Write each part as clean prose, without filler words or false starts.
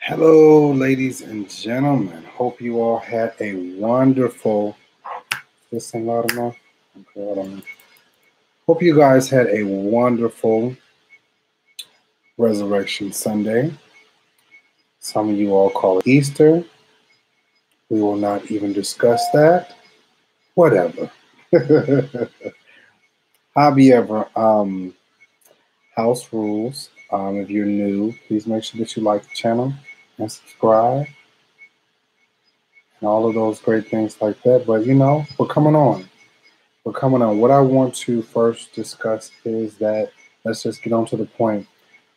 Hello, ladies and gentlemen. Hope you all had a wonderful. This thing loud enough? Okay, hold on. Hope you guys had a wonderful Resurrection Sunday. Some of you all call it Easter. We will not even discuss that. Whatever. However, house rules. If you're new, please make sure that you like the channel and subscribe and all of those great things like that. But we're coming on. What I want to first discuss is that let's just get on to the point,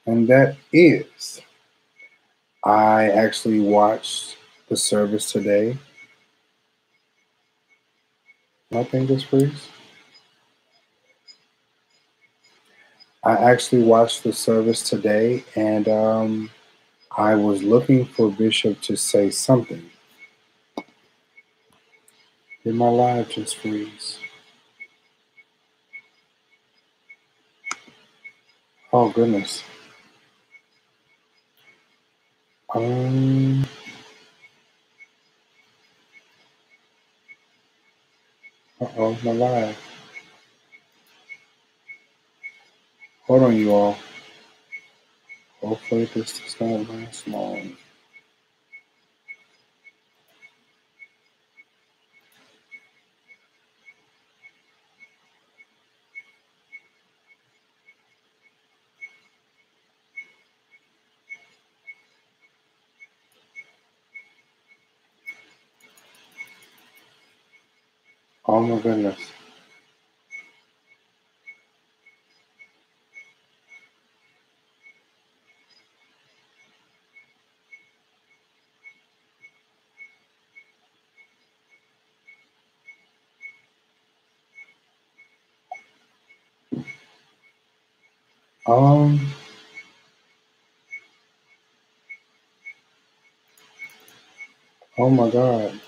and that is I actually watched the service today. Nothing just freeze. I actually watched the service today, and I was looking for Bishop to say something. Did my live just freeze? Oh goodness. Uh-oh, my live. Hold on, you all. Hopefully this does not last long. Oh my goodness. Um, oh my God.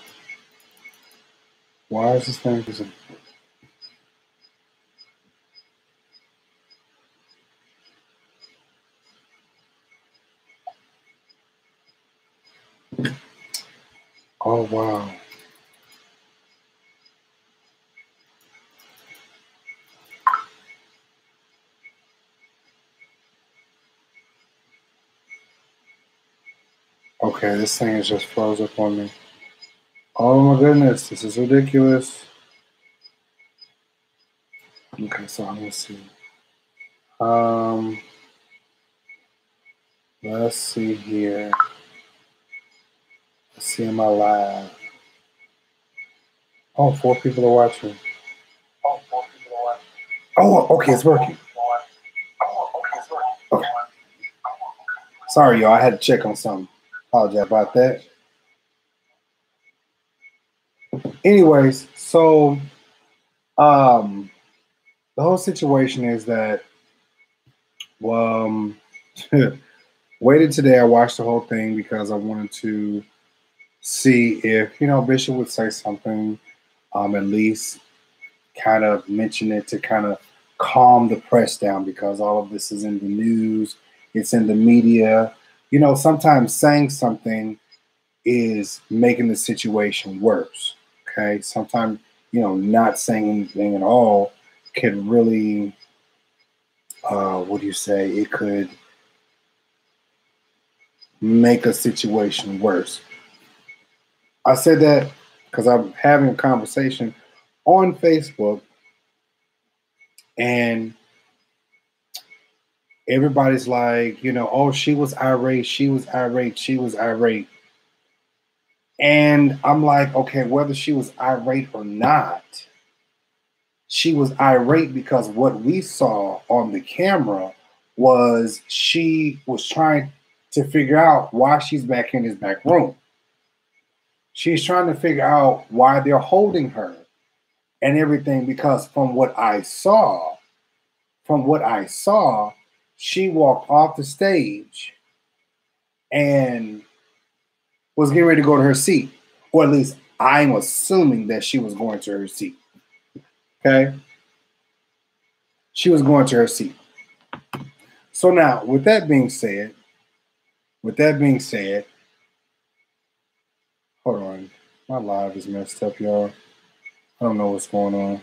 Why is this thing using? Oh wow. Okay, this thing is just froze up on me. Oh my goodness, this is ridiculous. Okay, so I'm gonna see. Um, let's see here. Let's see in my live. Oh, 4 people are watching. Oh, okay, it's working. Okay. Sorry, y'all. I had to check on something. Apologize about that. Anyways, so the whole situation is that waited today. I watched the whole thing because I wanted to see if Bishop would say something, at least kind of mention it to kind of calm the press down, because all of this is in the news, it's in the media. Sometimes saying something is making the situation worse. Okay, sometimes not saying anything at all could really, what do you say? It could make a situation worse. I said that because I'm having a conversation on Facebook, and everybody's like, oh, she was irate, she was irate, she was irate. And I'm like, okay, whether she was irate or not, she was irate because what we saw on the camera was she was trying to figure out why she's back in this back room. She's trying to figure out why they're holding her and everything, because from what I saw, she walked off the stage and was getting ready to go to her seat. Or at least I'm assuming that she was going to her seat. Okay? She was going to her seat. So now, with that being said, With that being said, hold on. My live is messed up, y'all. I don't know what's going on.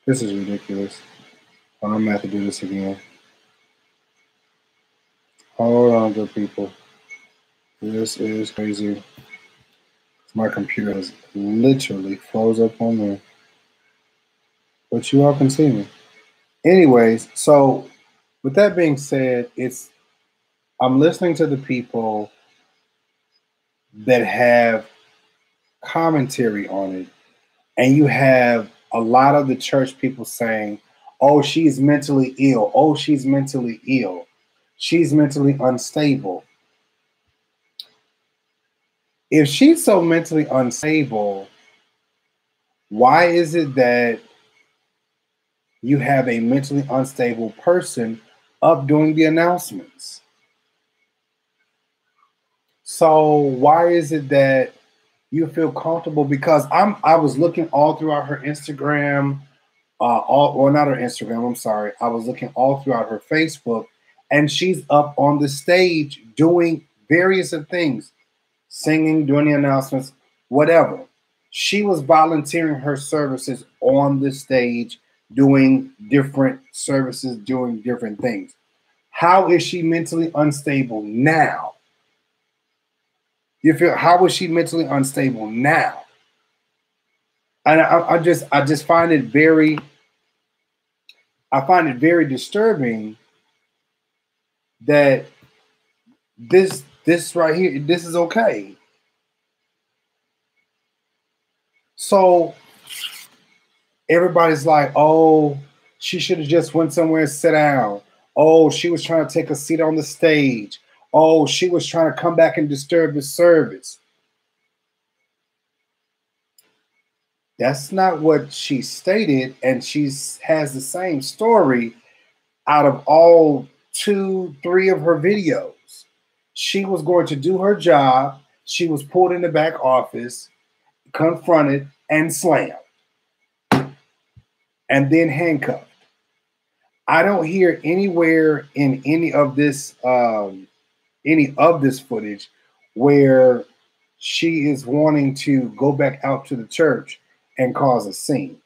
This is ridiculous. I'm going to have to do this again. Hold on, good people. This is crazy. My computer has literally froze up on me. But you all can see me. Anyways, so with that being said, I'm listening to the people that have commentary on it, and you have a lot of the church people saying, oh, she's mentally ill. Oh, she's mentally ill. She's mentally unstable. If she's so mentally unstable, why is it that you have a mentally unstable person up doing the announcements? So why is it that you feel comfortable? Because I was looking all throughout her Instagram, not her Instagram, I'm sorry. I was looking all throughout her Facebook, and she's up on the stage doing various of things, singing, doing the announcements, whatever. She was volunteering her services on the stage, doing different services, doing different things. How is she mentally unstable now? You feel, how is she mentally unstable now? And I just find it very disturbing that this right here, this is okay. So everybody's like, oh, she should have just went somewhere and sat down. Oh, she was trying to take a seat on the stage. Oh, she was trying to come back and disturb the service. That's not what she stated, and she has the same story out of all 2-3 of her videos. She was going to do her job. She was pulled in the back office, confronted, and slammed, and then handcuffed. I don't hear anywhere in any of this footage where she is wanting to go back out to the church and cause a scene.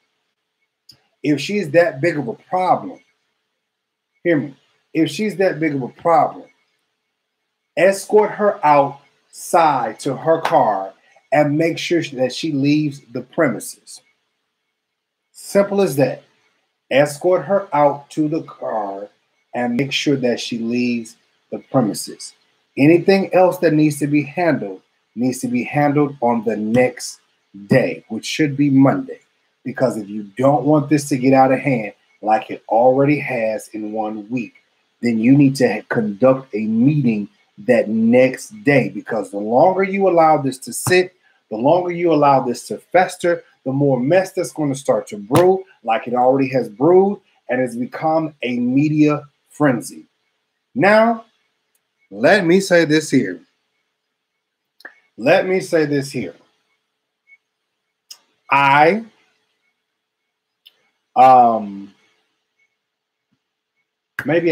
If she's that big of a problem, hear me. If she's that big of a problem, escort her outside to her car and make sure that she leaves the premises. Simple as that. Escort her out to the car and make sure that she leaves the premises. Anything else that needs to be handled on the next day, which should be Monday. Because if you don't want this to get out of hand like it already has in 1 week, then you need to conduct a meeting that next day. Because the longer you allow this to sit, the longer you allow this to fester, the more mess that's going to start to brew, like it already has brewed, and it's become a media frenzy. Now, let me say this here. Maybe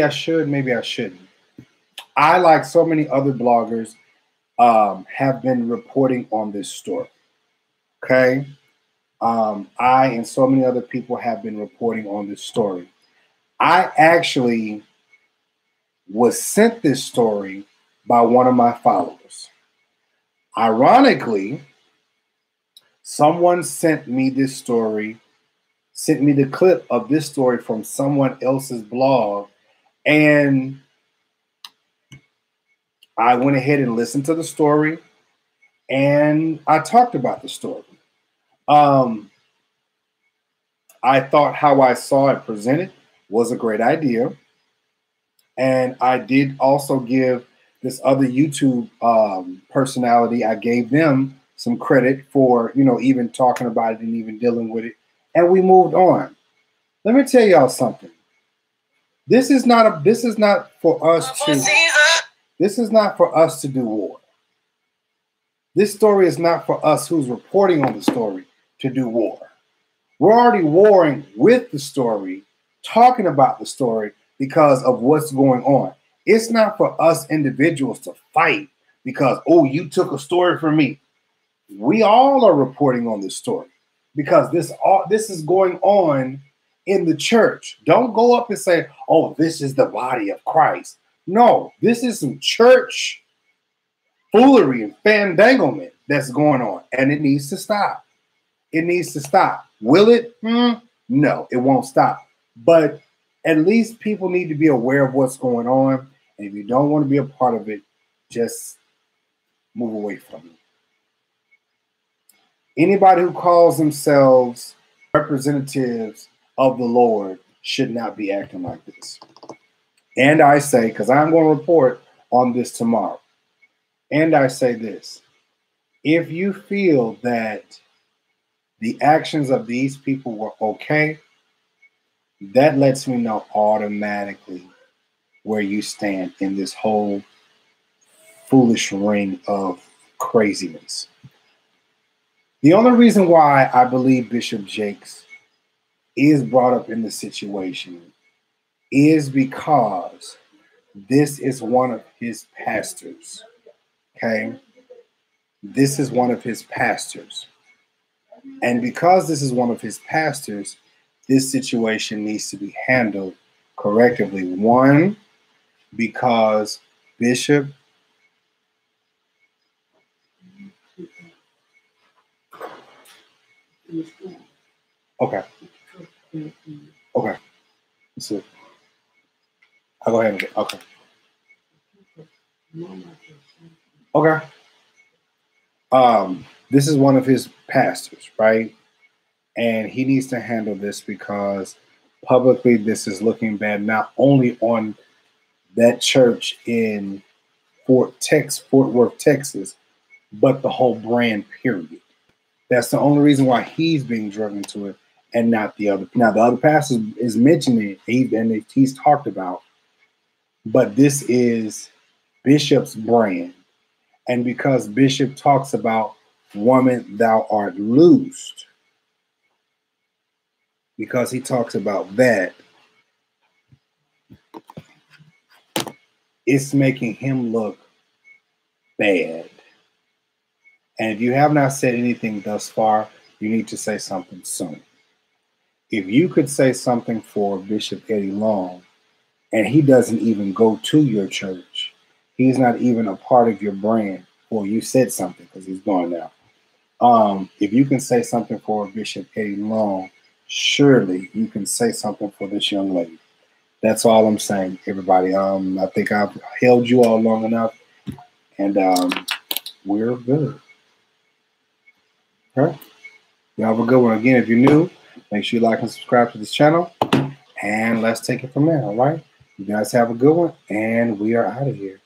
I should, maybe I shouldn't. I, like so many other bloggers, have been reporting on this story. Okay? I and so many other people have been reporting on this story. I actually was sent this story by one of my followers. Ironically, someone sent me this story, sent me the clip of this story from someone else's blog, and I went ahead and listened to the story, and I talked about the story. I thought how I saw it presented was a great idea. And I did also give this other YouTube personality, I gave them some credit for, even talking about it and even dealing with it. And we moved on. Let me tell y'all something. This is not for us to do war. This story is not for us who's reporting on the story to do war. We're already warring with the story, talking about the story because of what's going on. It's not for us individuals to fight because, oh, you took a story from me. We all are reporting on this story because this is going on in the church. Don't go up and say, oh, this is the body of Christ. No, this is some church foolery and fandanglement that's going on, and it needs to stop. It needs to stop. Will it? No, it won't stop. But at least people need to be aware of what's going on. And if you don't want to be a part of it, just move away from it. Anybody who calls themselves representatives of the Lord should not be acting like this. And I say, because I'm going to report on this tomorrow, and I say this: if you feel that the actions of these people were okay, that lets me know automatically where you stand in this whole foolish ring of craziness. The only reason why I believe Bishop Jakes is brought up in the situation is because this is one of his pastors. Okay? This is one of his pastors. And because this is one of his pastors, this situation needs to be handled correctively. One, because Bishop okay. That's it. I'll go ahead and get okay. Okay. This is one of his pastors, right? And he needs to handle this because publicly this is looking bad, not only on that church in Fort Worth, Texas, but the whole brand, period. That's the only reason why he's being driven into it and not the other. Now, the other pastor is mentioning it, and he's talked about, but this is Bishop's brand. And because Bishop talks about, woman, thou art loosed, because he talks about that, it's making him look bad. And if you have not said anything thus far, you need to say something soon. If you could say something for Bishop Eddie Long, and he doesn't even go to your church, he's not even a part of your brand, or you said something because he's gone now. If you can say something for Bishop Eddie Long, surely you can say something for this young lady. That's all I'm saying, everybody. I think I've held you all long enough, and we're good. Okay? You have a good one. Again, if you're new, make sure you like and subscribe to this channel, and let's take it from there, all right? You guys have a good one, and we are out of here.